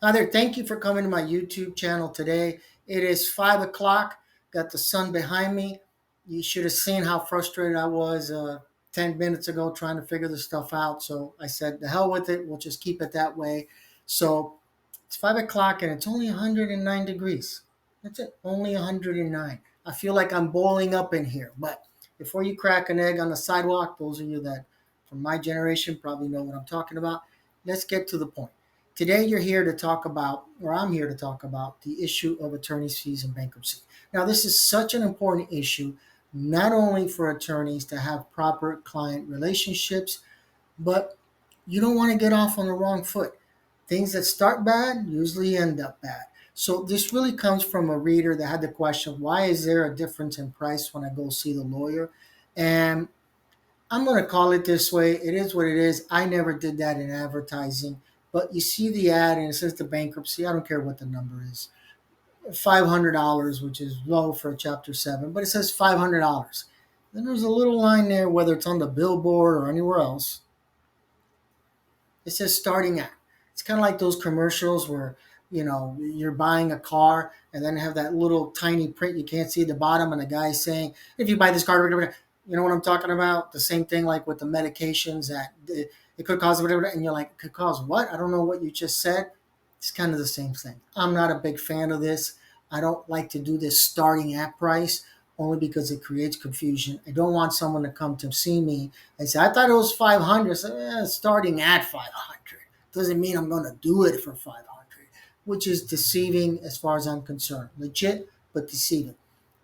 Hi there. Thank you for coming to my YouTube channel today. It is 5 o'clock. Got the sun behind me. You should have seen how frustrated I was 10 minutes ago trying to figure this stuff out. So I said, the hell with it. We'll just keep it that way. So it's 5 o'clock and it's only 109 degrees. That's it. Only 109. I feel like I'm boiling up in here. But before you crack an egg on the sidewalk, those of you that from my generation probably know what I'm talking about. Let's get to the point. Today, you're here to talk about, or I'm here to talk about, the issue of attorney's fees in bankruptcy. Now, this is such an important issue, not only for attorneys to have proper client relationships, but you don't want to get off on the wrong foot. Things that start bad usually end up bad. So, this really comes from a reader that had the question, why is there a difference in price when I go see the lawyer? And I'm going to call it this way. It is what it is. I never did that in advertising. But you see the ad and it says the bankruptcy. I don't care what the number is. $500, which is low for a Chapter 7, but it says $500. Then there's a little line there, whether it's on the billboard or anywhere else. It says starting at. It's kind of like those commercials where, you're buying a car and then have that little tiny print you can't see at the bottom and the guy's saying, if you buy this car, you know what I'm talking about? The same thing like with the medications that it could cause whatever, and you're like, it could cause what? I don't know what you just said. It's kind of the same thing. I'm not a big fan of this. I don't like to do this starting at price only because it creates confusion. I don't want someone to come to see me and say, I thought it was 500. So, starting at 500 doesn't mean I'm going to do it for 500, which is deceiving as far as I'm concerned. Legit, but deceiving.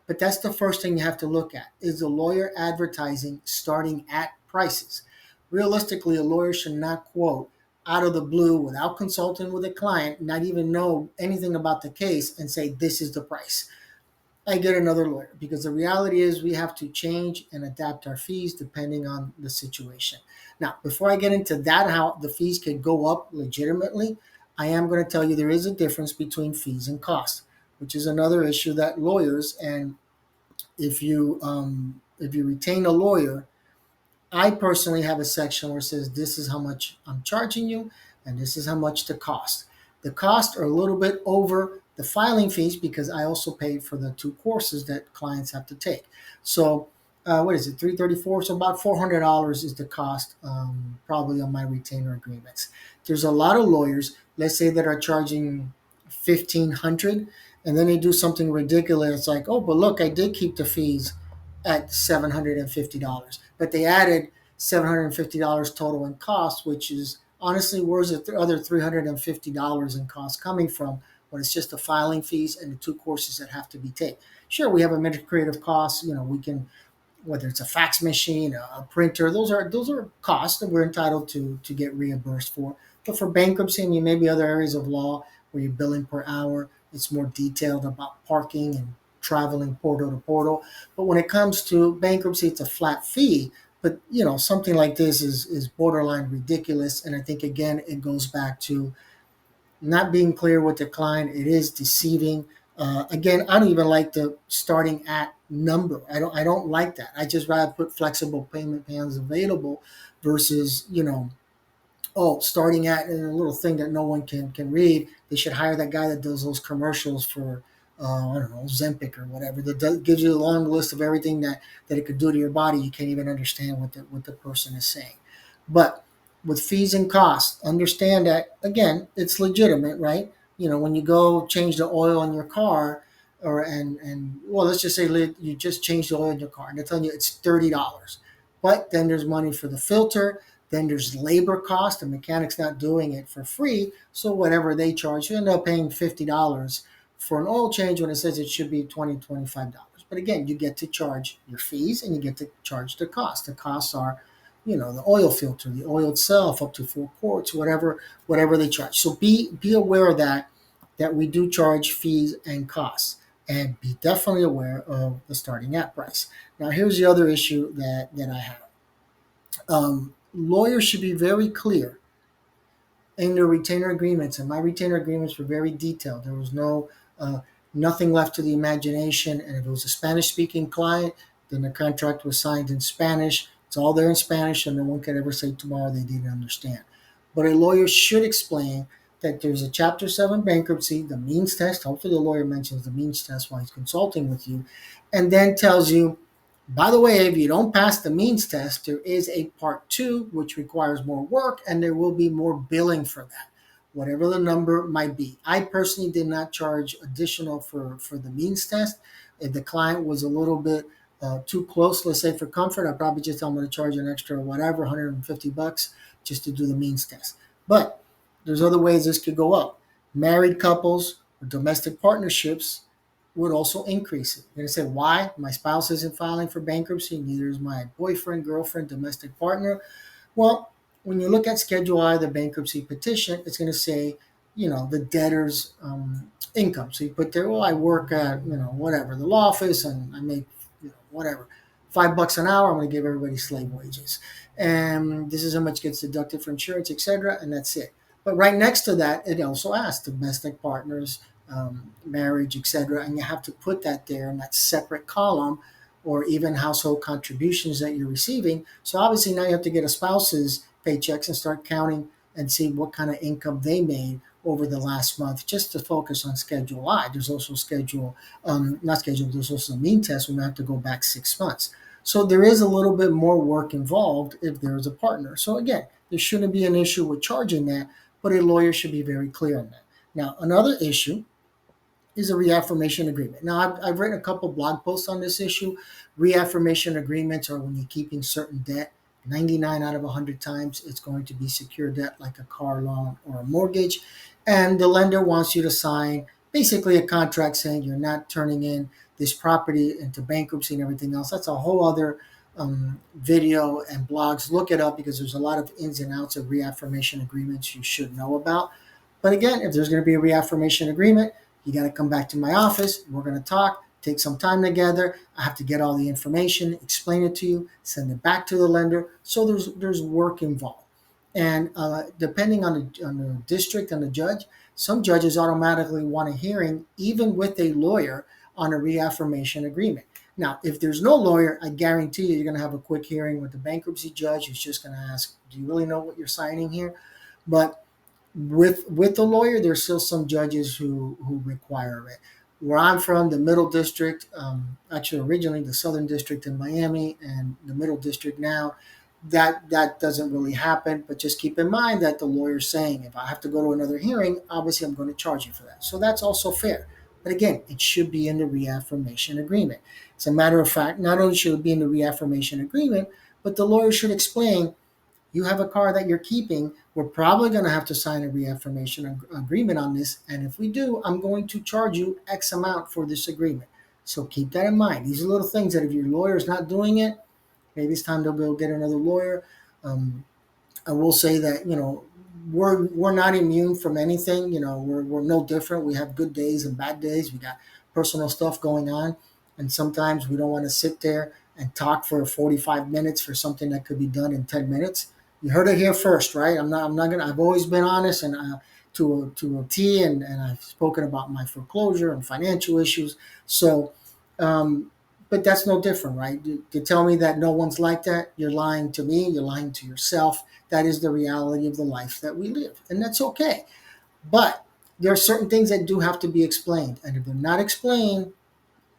But that's the first thing you have to look at. Is the lawyer advertising starting at prices? Realistically, a lawyer should not quote out of the blue without consulting with a client, not even know anything about the case, and say, this is the price. I get another lawyer because the reality is we have to change and adapt our fees depending on the situation. Now, before I get into that, how the fees can go up legitimately, I am going to tell you there is a difference between fees and costs, which is another issue that lawyers, and if you retain a lawyer, I personally have a section where it says this is how much I'm charging you and this is how much the cost. The costs are a little bit over the filing fees because I also pay for the two courses that clients have to take. So what is it, 334? So about $400 is the cost, probably on my retainer agreements. There's a lot of lawyers, let's say, that are charging 1,500, and then they do something ridiculous. It's like, oh, but look, I did keep the fees at $750, but they added $750 total in cost, which is honestly, where's the other $350 in cost coming from when it's just the filing fees and the two courses that have to be taken? Sure, we have administrative costs. We can, whether it's a fax machine, a printer, those are costs that we're entitled to get reimbursed for. But for bankruptcy and maybe other areas of law where you're billing per hour, it's more detailed about parking and traveling portal to portal. But when it comes to bankruptcy, it's a flat fee. But something like this is borderline ridiculous. And I think again it goes back to not being clear with the client. It is deceiving. Again, I don't even like the starting at number. I don't like that. I just rather put flexible payment plans available versus starting at, and a little thing that no one can read. They should hire that guy that does those commercials for I don't know, Zempic or whatever, that gives you a long list of everything that it could do to your body. You can't even understand what the person is saying. But with fees and costs, understand that again, it's legitimate, right? When you go change the oil in your car, or and well, let's just say you just changed the oil in your car, and they're telling you it's $30, but then there's money for the filter. Then there's labor cost. The mechanic's not doing it for free, so whatever they charge, you end up paying $50 for an oil change when it says it should be $25. But again, you get to charge your fees and you get to charge the cost. The costs are, the oil filter, the oil itself, up to 4 quarts, whatever they charge. So be aware of that we do charge fees and costs, and be definitely aware of the starting at price. Now, here's the other issue that I have. Lawyers should be very clear in their retainer agreements, and my retainer agreements were very detailed. There was uh, nothing left to the imagination, and if it was a Spanish-speaking client, then the contract was signed in Spanish. It's all there in Spanish, and no one could ever say tomorrow they didn't understand. But a lawyer should explain that there's a Chapter 7 bankruptcy, the means test. Hopefully, the lawyer mentions the means test while he's consulting with you, and then tells you, by the way, if you don't pass the means test, there is a part two, which requires more work, and there will be more billing for that, whatever the number might be. I personally did not charge additional for the means test. If the client was a little bit too close, let's say for comfort, I probably just I'm going to charge an extra whatever, $150 just to do the means test. But there's other ways this could go up. Married couples or domestic partnerships would also increase it. You're going to say, why? My spouse isn't filing for bankruptcy, neither is my boyfriend, girlfriend, domestic partner. Well, when you look at Schedule I of the bankruptcy petition, it's going to say, the debtor's income. So you put there, well, I work at, whatever, the law office and I make, whatever, $5 an hour. I'm going to give everybody slave wages. And this is how much gets deducted for insurance, etc. And that's it. But right next to that, it also asks domestic partners, marriage, etc. And you have to put that there in that separate column, or even household contributions that you're receiving. So obviously now you have to get a spouse's paychecks and start counting and see what kind of income they made over the last month, just to focus on Schedule I. There's also not schedule, there's also a mean test. We might have to go back 6 months. So there is a little bit more work involved if there is a partner. So again, there shouldn't be an issue with charging that, but a lawyer should be very clear on that. Now, another issue is a reaffirmation agreement. Now, I've written a couple blog posts on this issue. Reaffirmation agreements are when you're keeping certain debt. 99 out of 100 times, it's going to be secure debt like a car loan or a mortgage. And the lender wants you to sign basically a contract saying you're not turning in this property into bankruptcy and everything else. That's a whole other video and blogs. Look it up because there's a lot of ins and outs of reaffirmation agreements you should know about. But again, if there's going to be a reaffirmation agreement, you got to come back to my office. We're going to talk, take some time together. I have to get all the information, explain it to you, send it back to the lender. So there's work involved. And depending on the district and the judge, some judges automatically want a hearing, even with a lawyer, on a reaffirmation agreement. Now, if there's no lawyer, I guarantee you're going to have a quick hearing with the bankruptcy judge who's just going to ask, do you really know what you're signing here? But with the lawyer, there's still some judges who require it. Where I'm from, the Middle District, actually originally the Southern District in Miami and the Middle District now, that doesn't really happen. But just keep in mind that the lawyer's saying, if I have to go to another hearing, obviously I'm going to charge you for that. So that's also fair. But again, it should be in the reaffirmation agreement. As a matter of fact, not only should it be in the reaffirmation agreement, but the lawyer should explain, you have a car that you're keeping. We're probably going to have to sign a reaffirmation agreement on this. And if we do, I'm going to charge you X amount for this agreement. So keep that in mind. These are little things that if your lawyer is not doing it, maybe it's time to go get another lawyer. I will say that, we're not immune from anything. We're no different. We have good days and bad days. We got personal stuff going on. And sometimes we don't want to sit there and talk for 45 minutes for something that could be done in 10 minutes. You heard it here first, right? I'm not gonna. I've always been honest and to a T, and I've spoken about my foreclosure and financial issues. So, but that's no different, right? To tell me that no one's like that, you're lying to me. You're lying to yourself. That is the reality of the life that we live, and that's okay. But there are certain things that do have to be explained, and if they're not explained,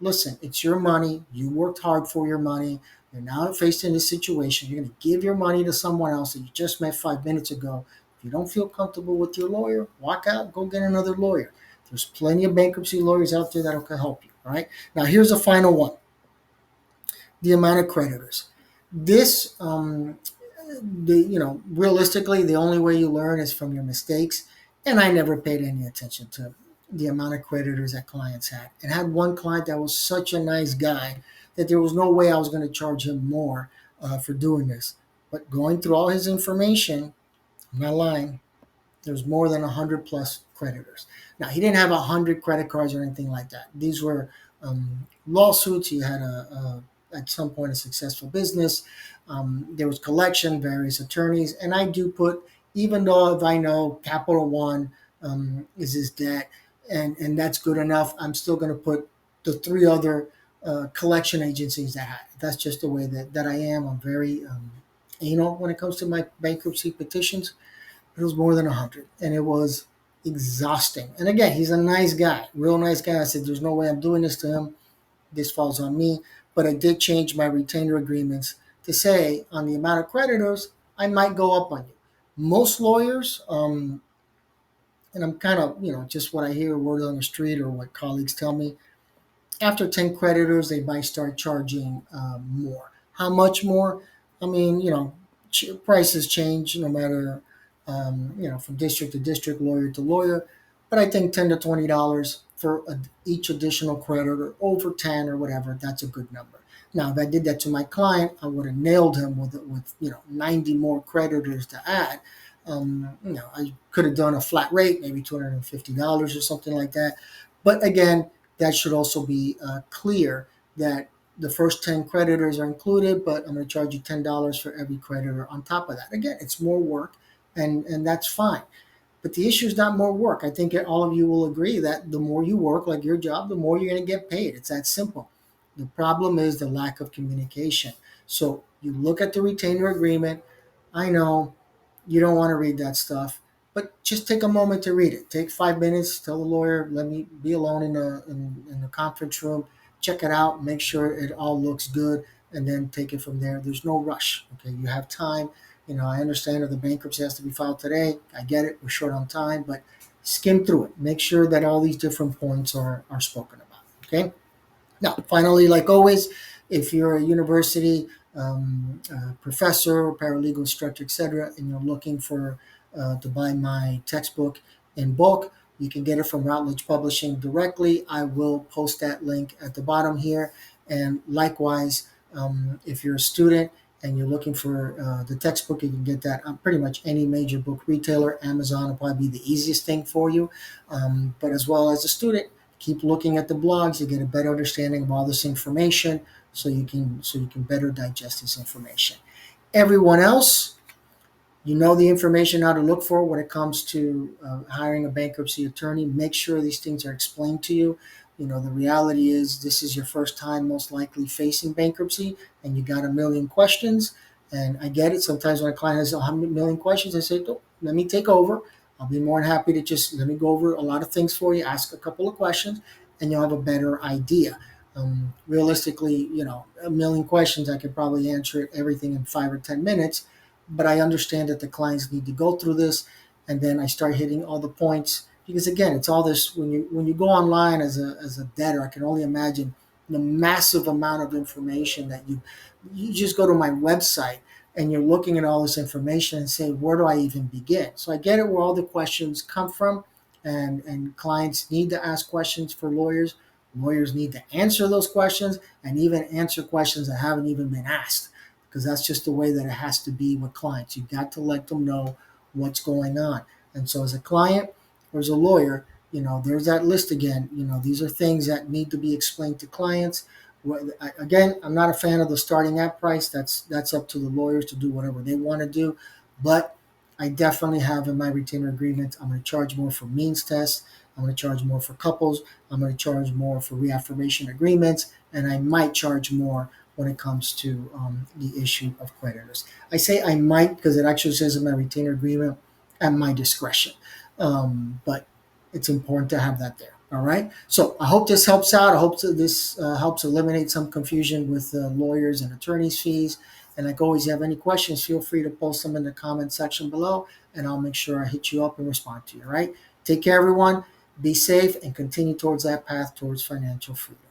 listen, it's your money. You worked hard for your money. You're now faced in this situation. You're going to give your money to someone else that you just met 5 minutes ago. If you don't feel comfortable with your lawyer, walk out, go get another lawyer. There's plenty of bankruptcy lawyers out there that can help you. All right. Now, here's a final one: the amount of creditors. This, realistically, the only way you learn is from your mistakes. And I never paid any attention to the amount of creditors that clients had. And I had one client that was such a nice guy that there was no way I was going to charge him more for doing this. But going through all his information, I'm not lying, there's more than 100 plus creditors. Now, he didn't have 100 credit cards or anything like that. These were lawsuits. He had at some point a successful business. There was collection, various attorneys. And I do put, even though if I know Capital One is his debt, and that's good enough, I'm still going to put the three other collection agencies that I have. That's just the way that I am. I'm very anal when it comes to my bankruptcy petitions. It was more than 100, and it was exhausting. And again, he's a nice guy, real nice guy. I said, there's no way I'm doing this to him. This falls on me. But I did change my retainer agreements to say on the amount of creditors, I might go up on you. Most lawyers, and I'm kind of, just what I hear word on the street or what colleagues tell me, after 10 creditors, they might start charging more. How much more? I mean, prices change no matter, from district to district, lawyer to lawyer. But I think $10 to $20 for each additional creditor over 10 or whatever, that's a good number. Now, if I did that to my client, I would have nailed him with 90 more creditors to add. I could have done a flat rate, maybe $250 or something like that. But again, that should also be clear that the first 10 creditors are included, but I'm going to charge you $10 for every creditor on top of that. Again, it's more work, and that's fine. But the issue is not more work. I think all of you will agree that the more you work, like your job, the more you're going to get paid. It's that simple. The problem is the lack of communication. So you look at the retainer agreement. I know you don't want to read that stuff, but just take a moment to read it. Take 5 minutes. Tell the lawyer, let me be alone in the conference room. Check it out. Make sure it all looks good, and then take it from there. There's no rush. Okay, you have time. I understand that the bankruptcy has to be filed today. I get it. We're short on time, but skim through it. Make sure that all these different points are spoken about. Okay. Now, finally, like always, if you're a university professor, paralegal instructor, etc., and you're looking for to buy my textbook in bulk, you can get it from Routledge Publishing directly. I will post that link at the bottom here. And likewise, if you're a student and you're looking for the textbook, you can get that on pretty much any major book retailer. Amazon will probably be the easiest thing for you. But as well as a student, keep looking at the blogs to get a better understanding of all this information, so you can better digest this information. Everyone else, you know the information how to look for when it comes to hiring a bankruptcy attorney. Make sure these things are explained to you. The reality is this is your first time most likely facing bankruptcy, and you got a million questions. And I get it. Sometimes when a client has a million questions, I say, "Oh, let me take over. I'll be more than happy to just let me go over a lot of things for you, ask a couple of questions, and you'll have a better idea." Realistically, a million questions, I could probably answer everything in 5 or 10 minutes, but I understand that the clients need to go through this, and then I start hitting all the points because again, it's all this when you go online as a debtor. I can only imagine the massive amount of information that you just go to my website and you're looking at all this information and say, where do I even begin? So I get it where all the questions come from, and clients need to ask questions for lawyers. Lawyers need to answer those questions and even answer questions that haven't even been asked, because that's just the way that it has to be with clients. You've got to let them know what's going on. And so as a client or as a lawyer, there's that list again. These are things that need to be explained to clients. Again, I'm not a fan of the starting at price. That's up to the lawyers to do whatever they want to do. But I definitely have in my retainer agreement, I'm going to charge more for means tests. I'm going to charge more for couples. I'm going to charge more for reaffirmation agreements. And I might charge more when it comes to the issue of creditors. I say I might because it actually says in my retainer agreement at my discretion. But it's important to have that there. All right. So I hope this helps out. I hope that this helps eliminate some confusion with lawyers and attorneys' fees. And like always, if you have any questions, feel free to post them in the comment section below, and I'll make sure I hit you up and respond to you. All right. Take care, everyone. Be safe and continue towards that path towards financial freedom.